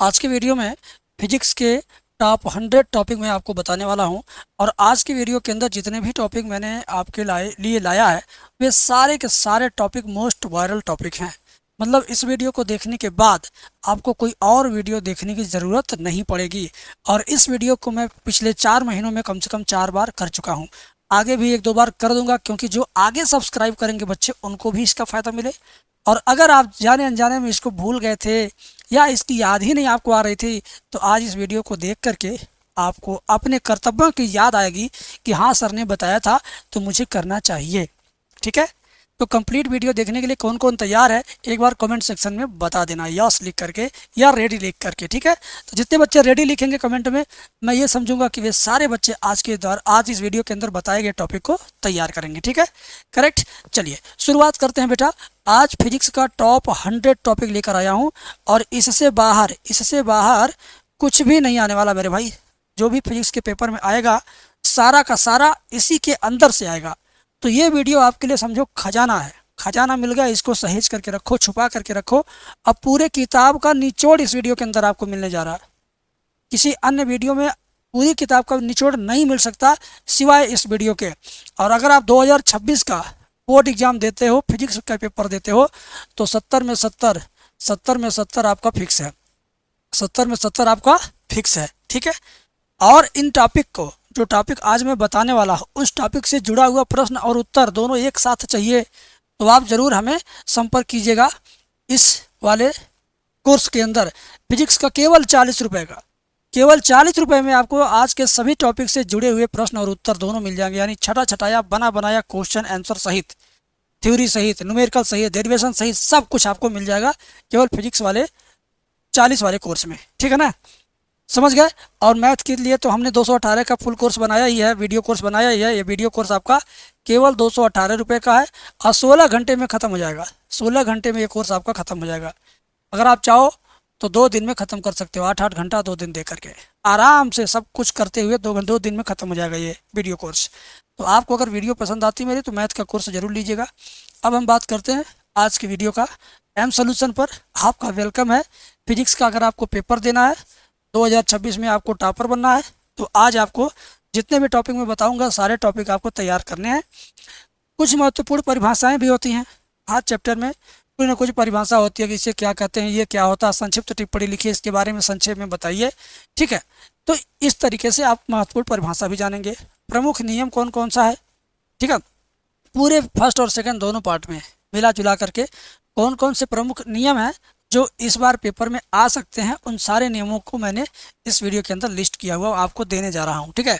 आज के वीडियो में फिजिक्स के टॉप 100 टॉपिक मैं आपको बताने वाला हूं। और आज की वीडियो के अंदर जितने भी टॉपिक मैंने आपके लिए लाया है वे सारे के सारे टॉपिक मोस्ट वायरल टॉपिक हैं। मतलब इस वीडियो को देखने के बाद आपको कोई और वीडियो देखने की ज़रूरत नहीं पड़ेगी। और इस वीडियो को मैं पिछले 4 महीनों में कम से कम 4 बार कर चुका हूँ, आगे भी 1-2 बार कर दूंगा, क्योंकि जो आगे सब्सक्राइब करेंगे बच्चे उनको भी इसका फ़ायदा मिले। और अगर आप जाने अनजाने में इसको भूल गए थे या इसकी याद ही नहीं आपको आ रही थी, तो आज इस वीडियो को देख करके आपको अपने कर्तव्यों की याद आएगी कि हाँ सर ने बताया था तो मुझे करना चाहिए। ठीक है, तो कंप्लीट वीडियो देखने के लिए कौन कौन तैयार है एक बार कमेंट सेक्शन में बता देना, यस लिख करके या रेडी लिख करके। ठीक है, तो जितने बच्चे रेडी लिखेंगे कमेंट में, मैं ये समझूंगा कि वे सारे बच्चे आज इस वीडियो के अंदर बताए गए टॉपिक को तैयार करेंगे। ठीक है, करेक्ट। चलिए शुरुआत करते हैं बेटा। आज फिजिक्स का टॉप 100 टॉपिक लेकर आया हूँ और इससे बाहर कुछ भी नहीं आने वाला मेरे भाई। जो भी फिजिक्स के पेपर में आएगा सारा का सारा इसी के अंदर से आएगा। तो ये वीडियो आपके लिए समझो खजाना है, खजाना मिल गया, इसको सहेज करके रखो, छुपा करके रखो। अब पूरे किताब का निचोड़ इस वीडियो के अंदर आपको मिलने जा रहा है। किसी अन्य वीडियो में पूरी किताब का निचोड़ नहीं मिल सकता सिवाय इस वीडियो के। और अगर आप 2026 का बोर्ड एग्जाम देते हो, फिजिक्स का पेपर देते हो, तो 70 में 70 आपका फिक्स है, 70 में 70 आपका फिक्स है। ठीक है, और इन टॉपिक को, जो टॉपिक आज मैं बताने वाला हूँ, उस टॉपिक से जुड़ा हुआ प्रश्न और उत्तर दोनों एक साथ चाहिए, तो आप ज़रूर हमें संपर्क कीजिएगा। इस वाले कोर्स के अंदर फिजिक्स का केवल 40 रुपये का, केवल 40 रुपये में आपको आज के सभी टॉपिक से जुड़े हुए प्रश्न और उत्तर दोनों मिल जाएंगे। यानी छटा छटाया बना बनाया क्वेश्चन आंसर सहित, थ्योरी सहित, न्यूमेरिकल सहित, डेरिवेशन सहित सब कुछ आपको मिल जाएगा केवल फिजिक्स वाले 40 वाले कोर्स में। ठीक है ना, समझ गए। और मैथ के लिए तो हमने 218 का फुल कोर्स बनाया ही है, वीडियो कोर्स बनाया ही है। ये वीडियो कोर्स आपका केवल 218 रुपये का है और 16 घंटे में ख़त्म हो जाएगा। 16 घंटे में ये कोर्स आपका ख़त्म हो जाएगा। अगर आप चाहो तो 2 दिन में ख़त्म कर सकते हो, 8-8 घंटा 2 दिन दे करके आराम से सब कुछ करते हुए 2 दिन में ख़त्म हो जाएगा ये वीडियो कोर्स। तो आपको अगर वीडियो पसंद आती मेरी तो मैथ का कोर्स ज़रूर लीजिएगा। अब हम बात करते हैं आज की वीडियो का एम सोल्यूशन पर। आपका वेलकम है। फिजिक्स का अगर आपको पेपर देना है, 2026 में आपको टॉपर बनना है, तो आज आपको जितने भी टॉपिक मैं बताऊंगा सारे टॉपिक आपको तैयार करने हैं। कुछ महत्वपूर्ण परिभाषाएं भी होती हैं हर चैप्टर में, कोई ना कुछ परिभाषा होती है कि इसे क्या कहते हैं, ये क्या होता है, संक्षिप्त टिप्पणी लिखिए, इसके बारे में संक्षेप में बताइए। ठीक है, तो इस तरीके से आप महत्वपूर्ण परिभाषा भी जानेंगे। प्रमुख नियम कौन कौन सा है, ठीक है, पूरे फर्स्ट और सेकंड दोनों पार्ट में मिला जुला करके कौन कौन से प्रमुख नियम हैं जो इस बार पेपर में आ सकते हैं, उन सारे नियमों को मैंने इस वीडियो के अंदर लिस्ट किया हुआ आपको देने जा रहा हूं। ठीक है,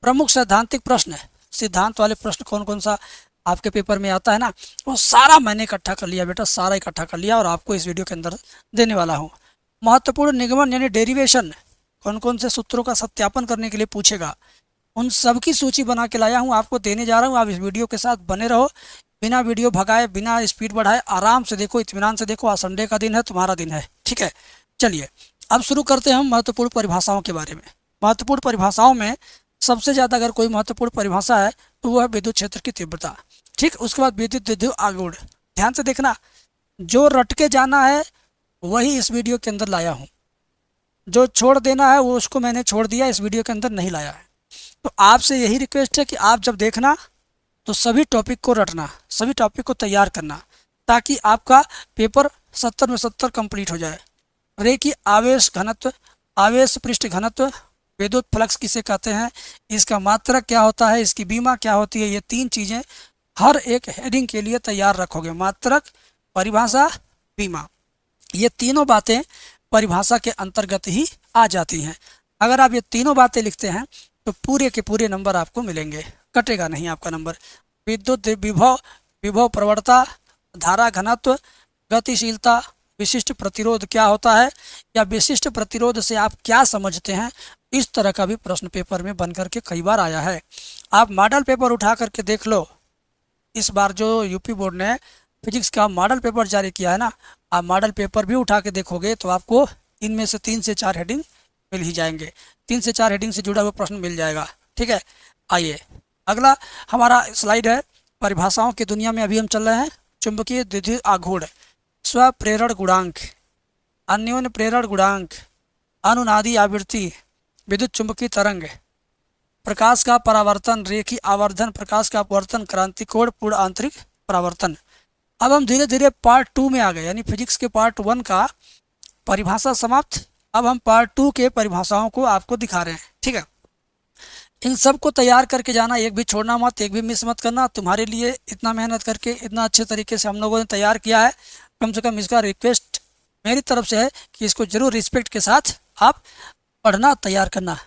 प्रमुख सैद्धांतिक प्रश्न, सिद्धांत वाले प्रश्न कौन कौन सा आपके पेपर में आता है ना, वो सारा मैंने इकट्ठा कर लिया बेटा, सारा इकट्ठा कर लिया और आपको इस वीडियो के अंदर देने वाला हूँ। महत्वपूर्ण निगमन यानी डेरिवेशन, कौन कौन से सूत्रों का सत्यापन करने के लिए पूछेगा, उन सब की सूची बना के लाया हूँ, आपको देने जा रहा हूँ। आप इस वीडियो के साथ बने रहो, बिना वीडियो भगाए, बिना स्पीड बढ़ाए, आराम से देखो, इत्मीनान से देखो। आज संडे का दिन है, तुम्हारा दिन है। ठीक है, चलिए अब शुरू करते हैं हम महत्वपूर्ण परिभाषाओं के बारे में। महत्वपूर्ण परिभाषाओं में सबसे ज़्यादा अगर कोई महत्वपूर्ण परिभाषा है तो वो है विद्युत क्षेत्र की तीव्रता। ठीक, उसके बाद विद्युत विद्युत आघूर्ण। ध्यान से देखना, जो रट के जाना है वही इस वीडियो के अंदर लाया हूँ, जो छोड़ देना है वो उसको मैंने छोड़ दिया, इस वीडियो के अंदर नहीं लाया है। तो आपसे यही रिक्वेस्ट है कि आप जब देखना तो सभी टॉपिक को रटना, सभी टॉपिक को तैयार करना, ताकि आपका पेपर 70 में 70 कंप्लीट हो जाए। रेखीय आवेश घनत्व, आवेश पृष्ठ घनत्व, विद्युत फ्लक्स किसे कहते हैं, इसका मात्रक क्या होता है, इसकी बीमा क्या होती है, ये 3 चीज़ें हर एक हेडिंग के लिए तैयार रखोगे। मात्रक, परिभाषा, बीमा, ये तीनों बातें परिभाषा के अंतर्गत ही आ जाती हैं। अगर आप ये तीनों बातें लिखते हैं तो पूरे के पूरे नंबर आपको मिलेंगे, कटेगा नहीं आपका नंबर। विद्युत विभव, विभव प्रवणता, धारा घनत्व, गतिशीलता, विशिष्ट प्रतिरोध क्या होता है या विशिष्ट प्रतिरोध से आप क्या समझते हैं, इस तरह का भी प्रश्न पेपर में बन करके कई बार आया है। आप मॉडल पेपर उठा करके देख लो, इस बार जो यूपी बोर्ड ने फिजिक्स का मॉडल पेपर जारी किया है ना, आप मॉडल पेपर भी उठा के देखोगे तो आपको इनमें से 3 से 4 हेडिंग मिल ही जाएंगे, 3 से 4 हेडिंग से जुड़ा हुआ प्रश्न मिल जाएगा। ठीक है, आइए अगला हमारा स्लाइड है परिभाषाओं की दुनिया में। अभी हम चल रहे हैं चुंबकीय द्विध्रुव आघूर्ण, स्वप्रेरण गुणांक, अन्योन्य प्रेरण गुणांक, अनुनादी आवृत्ति, विद्युत चुंबकीय तरंग, प्रकाश का परावर्तन, रेखीय आवर्धन, प्रकाश का अपवर्तन, क्रांतिकोण, पूर्ण आंतरिक परावर्तन। अब हम धीरे धीरे पार्ट 2 में आ गए, यानी फिजिक्स के पार्ट 1 का परिभाषा समाप्त। अब हम पार्ट 2 के परिभाषाओं को आपको दिखा रहे हैं, ठीक है। इन सब को तैयार करके जाना, एक भी छोड़ना मत, एक भी मिस मत करना। तुम्हारे लिए इतना मेहनत करके इतना अच्छे तरीके से हम लोगों ने तैयार किया है, कम से कम इसका रिक्वेस्ट मेरी तरफ से है कि इसको जरूर रिस्पेक्ट के साथ आप पढ़ना, तैयार करना।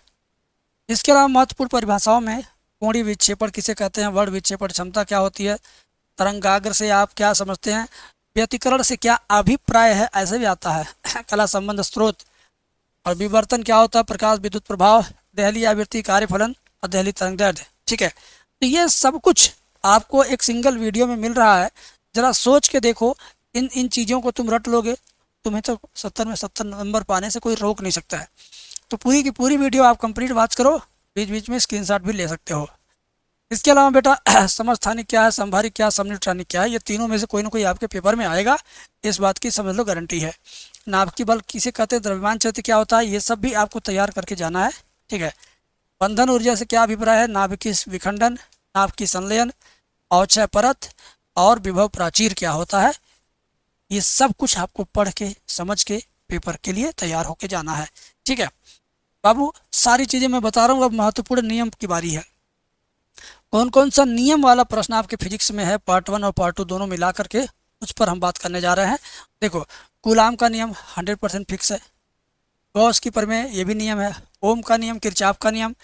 इसके अलावा महत्वपूर्ण परिभाषाओं में कोणीय विक्षेपण किसे कहते हैं, वर्ण विक्षेपण क्षमता क्या होती है, तरंगाग्र से आप क्या समझते हैं, व्यतिकरण से क्या अभिप्राय है, ऐसे भी आता है, कला संबंध स्रोत, और विवर्तन क्या होता है, प्रकाश विद्युत प्रभाव, देहली आवृत्ति, कार्यफलन और देहली तरंग दैर्ध्य, ठीक है। तो ये सब कुछ आपको एक सिंगल वीडियो में मिल रहा है। जरा सोच के देखो, इन चीज़ों को तुम रट लोगे, तुम्हें तो 70 में 70 नंबर पाने से कोई रोक नहीं सकता है। तो पूरी की पूरी वीडियो आप कंप्लीट वॉच करो, बीच बीच में स्क्रीनशॉट भी ले सकते हो। इसके अलावा बेटा समस्थानिक क्या है, संभारिक क्या है, समनिष्ठानिक क्या है, ये तीनों में से कोई ना कोई आपके पेपर में आएगा, इस बात की समझ लो, गारंटी है। नाभिकीय बल किसे कहते हैं, द्रव्यमान क्षेत्र क्या होता है, ये सब भी आपको तैयार करके जाना है, ठीक है। बंधन ऊर्जा से क्या अभिप्राय है, नाभिकीय विखंडन, नाभिकीय संलयन, अवक्षय परत और विभव प्राचीर क्या होता है, ये सब कुछ आपको पढ़ के समझ के पेपर के लिए तैयार होके जाना है, ठीक है बाबू। सारी चीज़ें मैं बता रहा हूँ, अब महत्वपूर्ण नियम की बारी है। कौन कौन सा नियम वाला प्रश्न आपके फिजिक्स में है, पार्ट 1 और पार्ट 2 दोनों मिला करके उस पर हम बात करने जा रहे हैं। देखो, कूलाम का नियम 100% फिक्स है, गॉस की प्रमेय ये भी नियम है, ओम का नियम, किरचॉफ का नियम,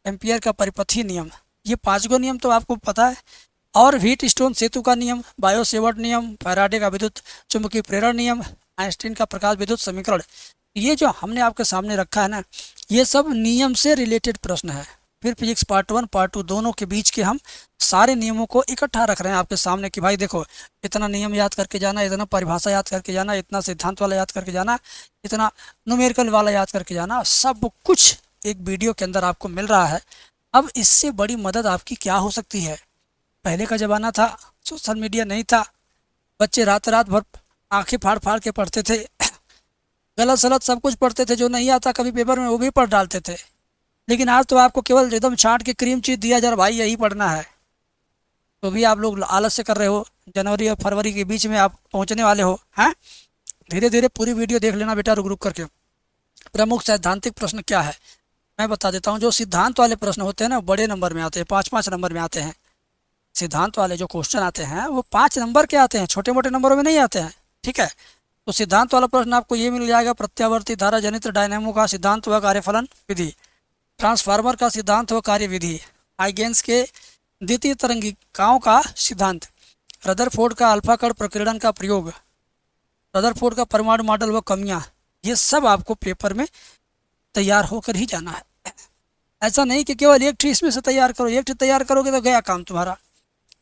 एम्पियर का परिपथीय नियम, ये 5 गो नियम तो आपको पता है। और व्हीट स्टोन सेतु का नियम, बायो सेवर्ट नियम, फैराडे का विद्युत चुंबकीय प्रेरण नियम, आइंस्टीन का प्रकाश विद्युत समीकरण, ये जो हमने आपके सामने रखा है ना, ये सब नियम से रिलेटेड प्रश्न है। फिर फिजिक्स पार्ट 1 पार्ट 2 दोनों के बीच के हम सारे नियमों को इकट्ठा रख रहे हैं आपके सामने कि भाई देखो, इतना नियम याद करके जाना, इतना परिभाषा याद करके जाना, इतना सिद्धांत वाला याद करके जाना, इतना न्यूमेरिकल वाला याद करके जाना, सब कुछ एक वीडियो के अंदर आपको मिल रहा है। अब इससे बड़ी मदद आपकी क्या हो सकती है। पहले का ज़माना था, सोशल मीडिया नहीं था, बच्चे रात रात भर आंखें फाड़ फाड़ के पढ़ते थे, गलत सलत सब कुछ पढ़ते थे, जो नहीं आता कभी पेपर में वो भी पढ़ डालते थे। लेकिन आज तो आपको केवल एकदम छांट के क्रीम चीज दिया जा रहा, भाई यही पढ़ना है, तो भी आप लोग आलस्य कर रहे हो। जनवरी और फरवरी के बीच में आप पहुंचने वाले हो, हैं। धीरे धीरे पूरी वीडियो देख लेना बेटा, रुक रुक करके। प्रमुख सैद्धांतिक प्रश्न क्या है मैं बता देता हूँ। जो सिद्धांत वाले प्रश्न होते हैं ना, बड़े नंबर में आते हैं, 5-5 नंबर में आते हैं। सिद्धांत वाले जो क्वेश्चन आते हैं वो 5 नंबर के आते हैं, छोटे मोटे नंबरों में नहीं आते हैं, ठीक है। तो सिद्धांत वाला प्रश्न आपको ये मिल जाएगा, प्रत्यावर्ती धारा जनित डायनेमो का सिद्धांत व कार्यफलन विधि, ट्रांसफार्मर का सिद्धांत व कार्य विधि, हाइगेंस के द्वितीय तरंगिकाओं का सिद्धांत, रदरफोर्ड का अल्फा कण प्रकीर्णन का प्रयोग, रदरफोर्ड का परमाणु मॉडल व कमियां, ये सब आपको पेपर में तैयार होकर ही जाना है। ऐसा नहीं कि केवल एक इसमें से तैयार करो, एक तैयार करोगे तो गया काम तुम्हारा,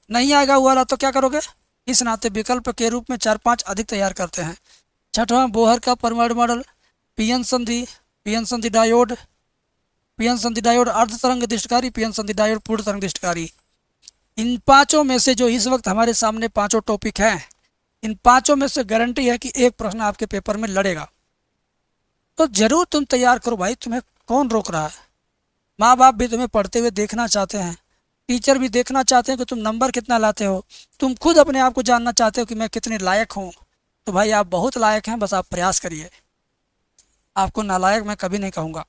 नहीं आएगा वो वाला तो क्या करोगे। इस नाते विकल्प के रूप में 4-5 अधिक तैयार करते हैं। छठवां, बोहर का परमाणु मॉडल, पीएन संधि डायोड, पीएन संधि डायोड अर्ध तरंग दृष्टिकारी, पीएन संधि डायोड पूर्ण तरंग दृष्टिकारी। इन 5 में से जो इस वक्त हमारे सामने 5 टॉपिक हैं, इन 5 में से गारंटी है कि एक प्रश्न आपके पेपर में लड़ेगा। तो जरूर तुम तैयार करो भाई, तुम्हें कौन रोक रहा है। माँ बाप भी तुम्हें पढ़ते हुए देखना चाहते हैं, टीचर भी देखना चाहते हैं कि तुम नंबर कितना लाते हो, तुम खुद अपने आप को जानना चाहते हो कि मैं कितने लायक हूँ। तो भाई आप बहुत लायक हैं, बस आप प्रयास करिए। आपको नालायक मैं कभी नहीं कहूँगा,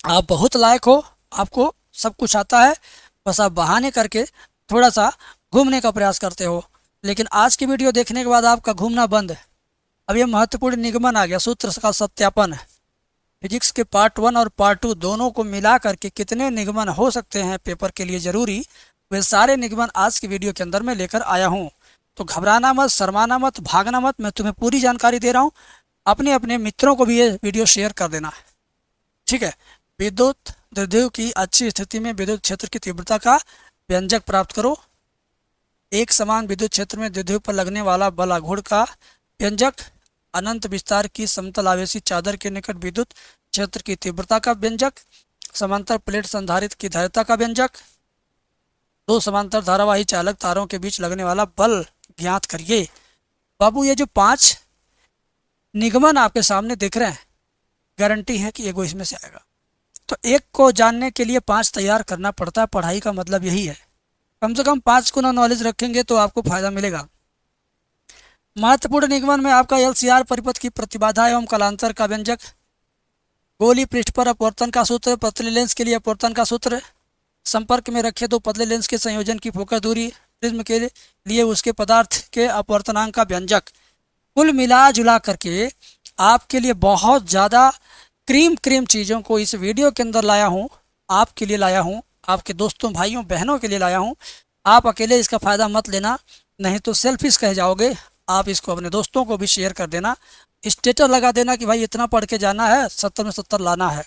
आप बहुत लायक हो, आपको सब कुछ आता है, बस आप बहाने करके थोड़ा सा घूमने का प्रयास करते हो। लेकिन आज की वीडियो देखने के बाद आपका घूमना बंद है। अब ये महत्वपूर्ण निगमन आ गया, सूत्र का सत्यापन है। फिजिक्स के पार्ट 1 और पार्ट 2 दोनों को मिला करके कितने निगमन हो सकते हैं पेपर के लिए ज़रूरी, वे सारे निगमन आज की वीडियो के अंदर मैं लेकर आया हूँ। तो घबराना मत, शर्माना मत, भागना मत, मैं तुम्हें पूरी जानकारी दे रहा हूँ। अपने अपने मित्रों को भी ये वीडियो शेयर कर देना, ठीक है। विद्युत द्विध्रुव की अच्छी स्थिति में विद्युत क्षेत्र की तीव्रता का व्यंजक प्राप्त करो। एक समान विद्युत क्षेत्र में द्विध्रुव पर लगने वाला बल आघूर्ण का व्यंजक, अनंत विस्तार की समतल आवेशी चादर के निकट विद्युत क्षेत्र की तीव्रता का व्यंजक, समांतर प्लेट संधारित्र की धारिता का व्यंजक, 2 समांतर धारावाही चालक तारों के बीच लगने वाला बल ज्ञात करिए। बाबू ये जो 5 निगमन आपके सामने दिख रहे हैं, गारंटी है कि एगो इसमें से आएगा। तो एक को जानने के लिए 5 तैयार करना पड़ता है, पढ़ाई का मतलब यही है। कम से कम 5 गुना नॉलेज रखेंगे तो आपको फायदा मिलेगा। महत्वपूर्ण निगमन में आपका एलसीआर, परिपथ की प्रतिबाधा एवं कालांतर का व्यंजक, गोली पृष्ठ पर अपवर्तन का सूत्र, पतले लेंस के लिए अपवर्तन का सूत्र, संपर्क में रखे दो पतले लेंस के संयोजन की फोकस दूरी, प्रिज्म के लिए उसके पदार्थ के अपवर्तनांक का व्यंजक। कुल मिला जुला करके आपके लिए बहुत ज़्यादा क्रीम चीज़ों को इस वीडियो के अंदर लाया हूँ, आपके लिए लाया हूँ, आपके दोस्तों भाइयों बहनों के लिए लाया हूँ। आप अकेले इसका फ़ायदा मत लेना, नहीं तो सेल्फिश कह जाओगे। आप इसको अपने दोस्तों को भी शेयर कर देना, स्टेटस लगा देना कि भाई इतना पढ़ के जाना है, 70 में 70 लाना है।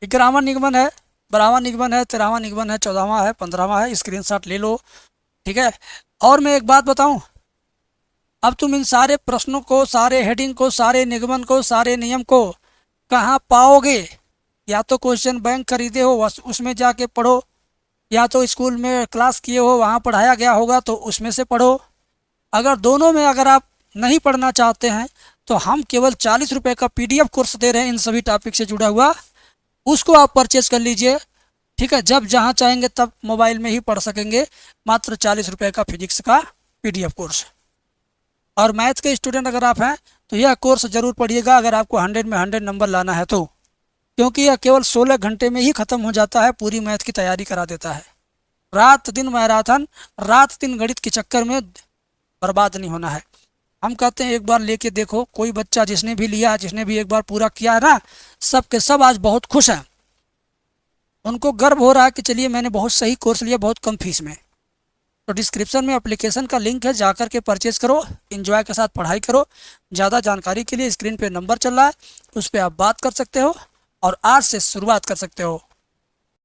11वां निगमन है, 12वां निगमन है, 13वां निगमन है, 14वां है, 15वां है, स्क्रीनशॉट ले लो, ठीक है। और मैं एक बात बताऊं, अब तुम इन सारे प्रश्नों को, सारे हेडिंग को, सारे निगमन को, सारे नियम को कहाँ पाओगे? या तो क्वेश्चन बैंक खरीदे हो उसमें जाके पढ़ो, या तो स्कूल में क्लास किए हो वहाँ पढ़ाया गया होगा तो उसमें से पढ़ो। अगर दोनों में अगर आप नहीं पढ़ना चाहते हैं तो हम केवल 40 रुपये का PDF कोर्स दे रहे हैं इन सभी टॉपिक से जुड़ा हुआ, उसको आप परचेज कर लीजिए, ठीक है। जब जहाँ चाहेंगे तब मोबाइल में ही पढ़ सकेंगे। मात्र 40 रुपये का फिजिक्स का PDF कोर्स। और मैथ के स्टूडेंट अगर आप हैं तो यह कोर्स ज़रूर पढ़िएगा, अगर आपको 100 में 100 नंबर लाना है तो, क्योंकि यह केवल 16 घंटे में ही ख़त्म हो जाता है, पूरी मैथ की तैयारी करा देता है। रात दिन मैराथन, रात दिन गणित के चक्कर में बर्बाद नहीं होना है। हम कहते हैं एक बार लेके देखो, कोई बच्चा जिसने भी लिया, जिसने भी एक बार पूरा किया है ना, सब के सब आज बहुत खुश हैं। उनको गर्व हो रहा है कि चलिए मैंने बहुत सही कोर्स लिया बहुत कम फीस में। तो डिस्क्रिप्शन में एप्लीकेशन का लिंक है, जाकर के परचेज करो, एंजॉय के साथ पढ़ाई करो। ज़्यादा जानकारी के लिए स्क्रीन पे नंबर चल रहा है, उस पर आप बात कर सकते हो और आज से शुरुआत कर सकते हो।